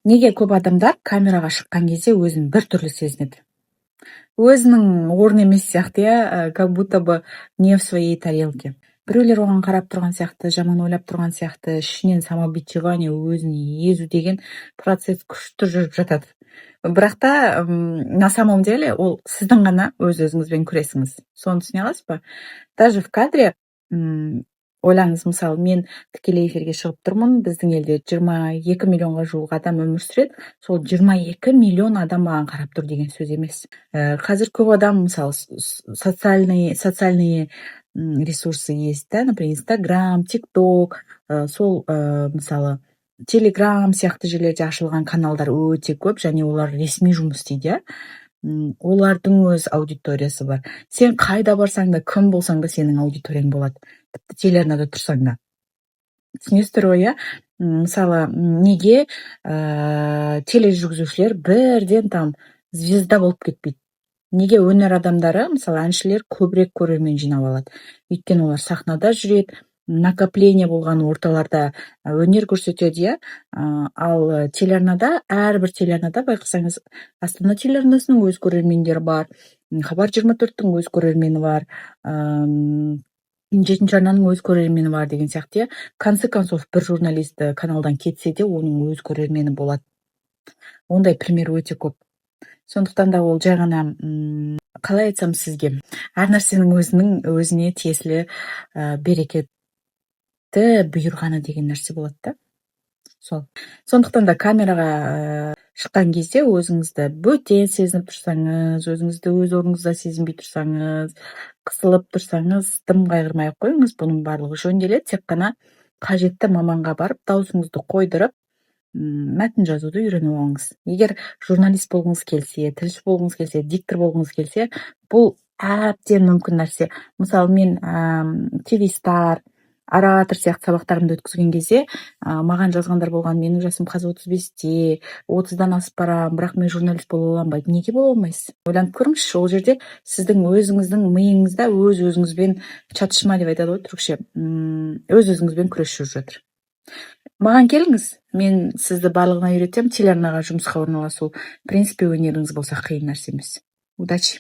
Неге көп адамдар камераға шыққан кезде өзін бір түрлі сезінеді? Өзінің орны емес сияқты, как будто бы не в своей тарелке. Біреулер оған қарап тұрған сияқты, жаман ойлап тұрған сияқты, ішінен самобичевание, өзін езу деген процесс күшті жүріп жатады. Бірақ та на самом деле ол сіздің ғана өз-өзіңізбен күресіңіз. Соны түсіне аласыз ба? Даже в кадре ойлаңыз, мысалы, мен тікелей эфирге шығып тұрмын, біздің елде 22 миллионға жуық адам өмір сүреді. Сол 22 миллион адам маған қарап тұр деген сөз емес. Қазір көп адам, мысалы, социальные ресурсы есть, да, например, Инстаграм, ТикТок, сол, мысалы, Телеграм сияқты жерлерде ашылған каналдар өте көп, және олар ресми жұмыс істейді, олардың өз аудиториясы бар. Сен қайда барсаң да, кім болсаң да сенің аудиторияң болады. Тіпті телеарнада тұрсаң да. Түсінесіздер ғой, мысалы, неге тележүргізушілер бірден там звезда болып кетпейді? Неге өнер адамдары, мысалы, әншілер көбірек көрермен жинап алады? Өйткені олар сахнада жүреді, накопление болған орталарда өнер көрсетеді, ал телеарнада, әрбір телеарнада байқасаңыз, Астана телеарнасының өз көрермендері бар, Хабар 24-тің өз көрермені бар, 7 арнаның өз көрермені бар деген сияқты. Конце концов, бір журналист каналдан кетсе де, оның өз көрермені болады. Ондай пример өте көп. Сондықтан да ол жай ғана, қалай айтсам сізге, әр нәрсенің өзіне тиесілі берекетті бұйырғаны деген нәрсе болады да. Сондықтан да камераға шыққан кезде өзіңізді бөтен сезініп тұрсаңыз, өзіңізді өз орныңызда сезінбей тұрсаңыз, қысылып тұрсаңыз, дым қайғырмай қойыңыз, бұның барлығы жөнделеді. Тек қана қажетті маманға барып, даусыңызды қойдырып, мәтін жазуды үйреніп алыңыз. Егер журналист болғыңыз келсе, тілші болғыңыз келсе, диктор болғыңыз келсе, бұл әбден мүмкін нәрсе. Мысалы, мен TV-стар, оратор сияқты сабақтарымды өткізген кезде, маған жазғандар болған, менің жасым қазір 35-те, 30-дан асып барам, бірақ мен журналист бола аламын ба? Неге бола алмайсыз? Ойланып көріңізші, ол жерде сіздің өзіңіздің миыңызда өз-өзіңізбен чатышма деп айтады ғой түрікше, өз-өзіңізбен күрес жүріп жатыр. Маған келіңіз, мен сізді барлығына үйретем, телеарнаға жұмысқа орналасу, в принципе, өнеріңіз болса қиын нәрсе емес. Удачи!